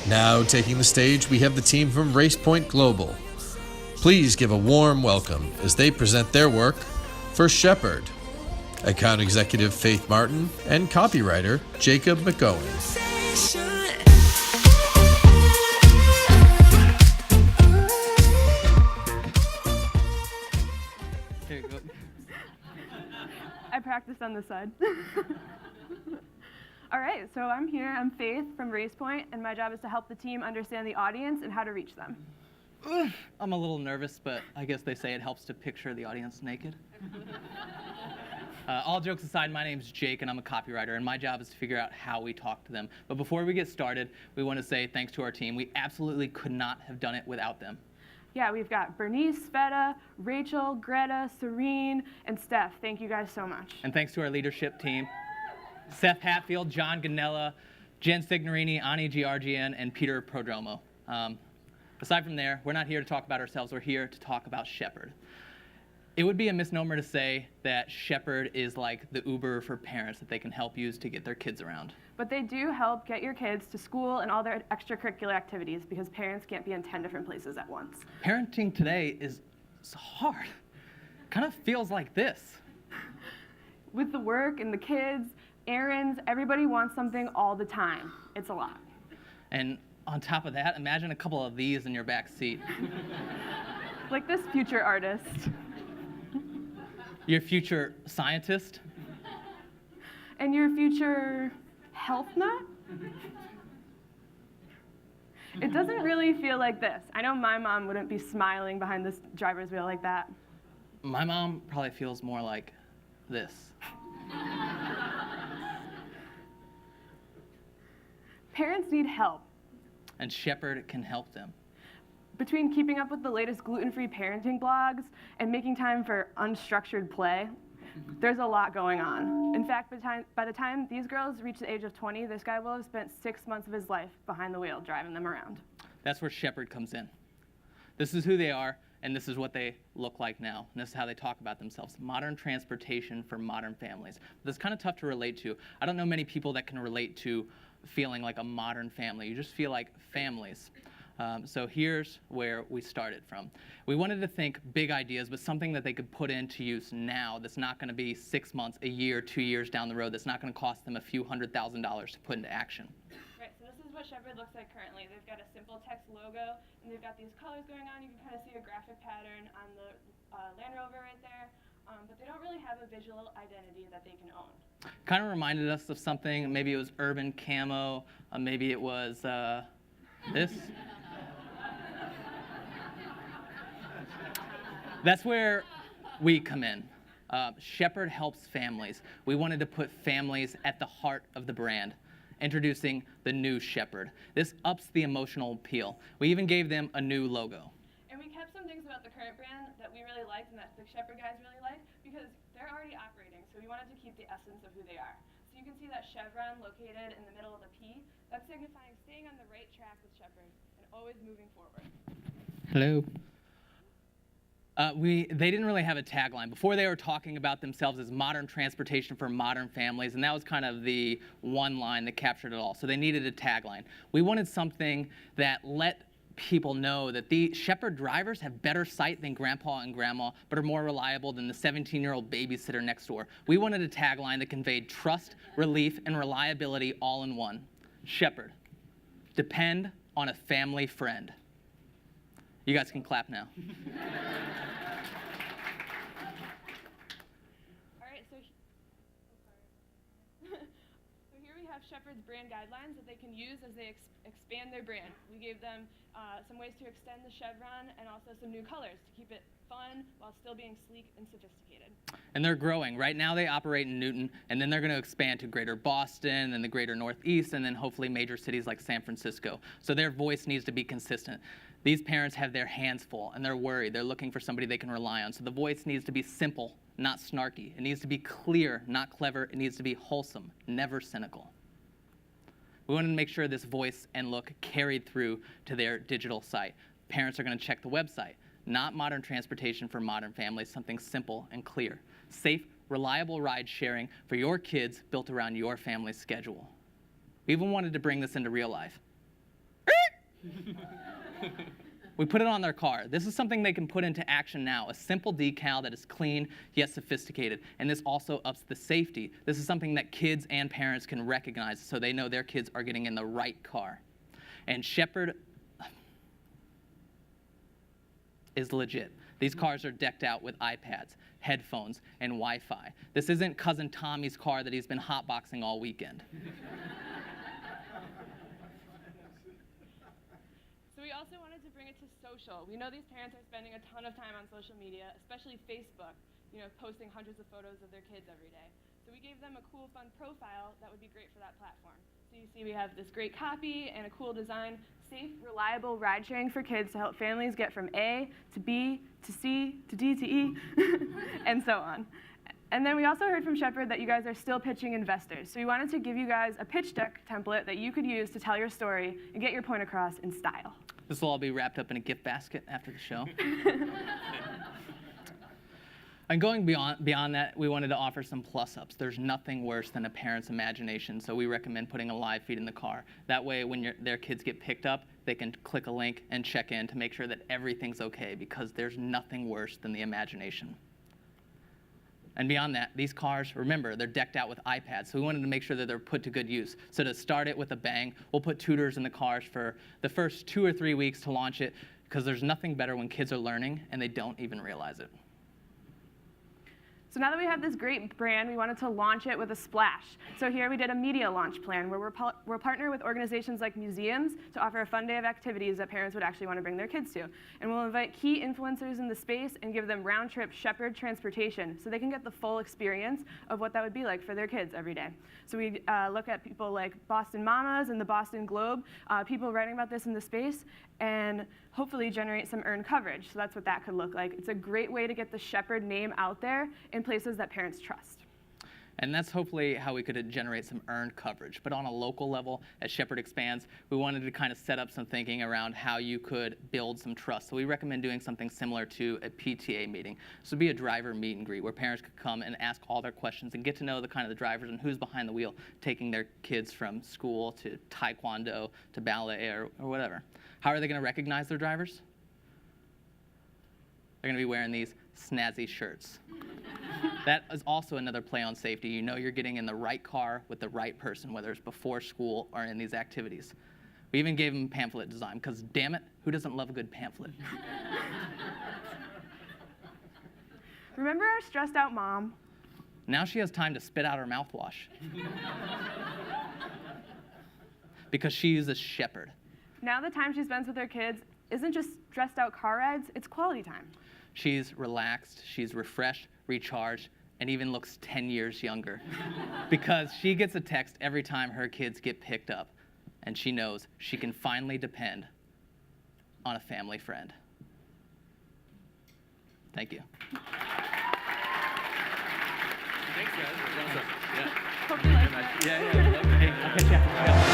Now taking the stage, we have the team from Racepoint Global. Please give a warm welcome as they present their work for Sheprd, account executive Faith Martin, and copywriter Jacob McGowan. There you go. I practiced on this side. All right, so I'm here. I'm Faith from Racepoint, and my job is to help the team understand the audience and how to reach them. I'm a little nervous, but I guess they say it helps to picture the audience naked. All jokes aside, my name's Jake, and I'm a copywriter, and my job is to figure out how we talk to them. But before we get started, we want to say thanks to our team. We absolutely could not have done it without them. Yeah, we've got Bernice, Sveta, Rachel, Greta, Serene, and Steph. Thank you guys so much. And thanks to our leadership team, Seth Hatfield, John Ganella, Jen Signorini, Ani Giargian, and Peter Prodromo. Aside from there, we're not here to talk about ourselves. We're here to talk about Sheprd. It would be a misnomer to say that Sheprd is like the Uber for parents that they can help use to get their kids around. But they do help get your kids to school and all their extracurricular activities because parents can't be in 10 different places at once. Parenting today is hard. Kind of feels like this. With the work and the kids, errands, everybody wants something all the time. It's a lot. And on top of that, imagine a couple of these in your back seat. Like this future artist. Your future scientist. And your future health nut? It doesn't really feel like this. I know my mom wouldn't be smiling behind this driver's wheel like that. My mom probably feels more like this. Parents need help. And Sheprd can help them. Between keeping up with the latest gluten-free parenting blogs and making time for unstructured play, there's a lot going on. In fact, by the time these girls reach the age of 20, this guy will have spent 6 months of his life behind the wheel driving them around. That's where Sheprd comes in. This is who they are, and this is what they look like now. And this is how they talk about themselves. Modern transportation for modern families. This is kind of tough to relate to. I don't know many people that can relate to feeling like a modern family. You just feel like families. So here's where we started from. We wanted to think big ideas, but something that they could put into use now that's not going to be 6 months, a year, 2 years down the road, that's not going to cost them a few $100,000 to put into action. Right, so this is what Sheprd looks like currently. They've got a simple text logo, and they've got these colors going on. You can kind of see a graphic pattern on the Land Rover right there, but they don't really have a visual identity that they can own. Kind of reminded us of something. Maybe it was urban camo. Maybe it was this. That's where we come in. Sheprd helps families. We wanted to put families at the heart of the brand, introducing the new Sheprd. This ups the emotional appeal. We even gave them a new logo. And we kept some things about the current brand that we really liked and that the Sheprd guys really liked because they're already operating, so we wanted to keep the essence of who they are. So you can see that chevron located in the middle of the P. That's signifying staying on the right track with Sheprd and always moving forward. Hello. They didn't really have a tagline. Before they were talking about themselves as modern transportation for modern families, and that was kind of the one line that captured it all. So they needed a tagline. We wanted something that let people know that the Sheprd drivers have better sight than grandpa and grandma, but are more reliable than the 17-year-old babysitter next door. We wanted a tagline that conveyed trust, relief, and reliability all in one. Sheprd, depend on a family friend. You guys can clap now. All right, so here we have Sheprd's brand guidelines that they can use as they expand their brand. We gave them some ways to extend the chevron and also some new colors to keep it fun while still being sleek and sophisticated. And they're growing. Right now they operate in Newton, and then they're going to expand to greater Boston and the greater Northeast, and then hopefully major cities like San Francisco. So their voice needs to be consistent. These parents have their hands full, and they're worried. They're looking for somebody they can rely on. So the voice needs to be simple, not snarky. It needs to be clear, not clever. It needs to be wholesome, never cynical. We wanted to make sure this voice and look carried through to their digital site. Parents are going to check the website. Not modern transportation for modern families, something simple and clear. Safe, reliable ride sharing for your kids built around your family's schedule. We even wanted to bring this into real life. We put it on their car. This is something they can put into action now, a simple decal that is clean yet sophisticated. And this also ups the safety. This is something that kids and parents can recognize so they know their kids are getting in the right car. And Sheprd is legit. These cars are decked out with iPads, headphones, and Wi-Fi. This isn't Cousin Tommy's car that he's been hotboxing all weekend. So we also wanted to bring it to social. We know these parents are spending a ton of time on social media, especially Facebook, posting hundreds of photos of their kids every day. So we gave them a cool, fun profile that would be great for that platform. So you see we have this great copy and a cool design, safe, reliable ride sharing for kids to help families get from A to B to C to D to E, and so on. And then we also heard from Sheprd that you guys are still pitching investors. So we wanted to give you guys a pitch deck template that you could use to tell your story and get your point across in style. This will all be wrapped up in a gift basket after the show. And going beyond that, we wanted to offer some plus-ups. There's nothing worse than a parent's imagination, so we recommend putting a live feed in the car. That way, when their kids get picked up, they can click a link and check in to make sure that everything's okay, because there's nothing worse than the imagination. And beyond that, these cars, remember, they're decked out with iPads, so we wanted to make sure that they're put to good use. So to start it with a bang, we'll put tutors in the cars for the first 2 or 3 weeks to launch it, because there's nothing better when kids are learning and they don't even realize it. So now that we have this great brand, we wanted to launch it with a splash. So here we did a media launch plan where we're partnered with organizations like museums to offer a fun day of activities that parents would actually want to bring their kids to. And we'll invite key influencers in the space and give them round-trip Sheprd transportation so they can get the full experience of what that would be like for their kids every day. So we look at people like Boston Mamas and the Boston Globe, people writing about this in the space, and hopefully generate some earned coverage. So that's what that could look like. It's a great way to get the Sheprd name out there in places that parents trust. And that's hopefully how we could generate some earned coverage. But on a local level, as Sheprd expands, we wanted to kind of set up some thinking around how you could build some trust. So we recommend doing something similar to a PTA meeting. This would be a driver meet and greet where parents could come and ask all their questions and get to know the kind of the drivers and who's behind the wheel, taking their kids from school to taekwondo to ballet or whatever. How are they going to recognize their drivers? They're going to be wearing these snazzy shirts. That is also another play on safety. You know you're getting in the right car with the right person, whether it's before school or in these activities. We even gave them pamphlet design, because damn it, who doesn't love a good pamphlet? Remember our stressed out mom? Now she has time to spit out her mouthwash. Because she uses Sheprd. Now the time she spends with her kids isn't just stressed out car rides, it's quality time. She's relaxed, she's refreshed, recharged, and even looks 10 years younger. Because she gets a text every time her kids get picked up, and she knows she can finally depend on a family friend. Thank you. Thanks, guys. That was awesome. Yeah. Hope you liked it. Yeah. Hey, I'll catch you after the show.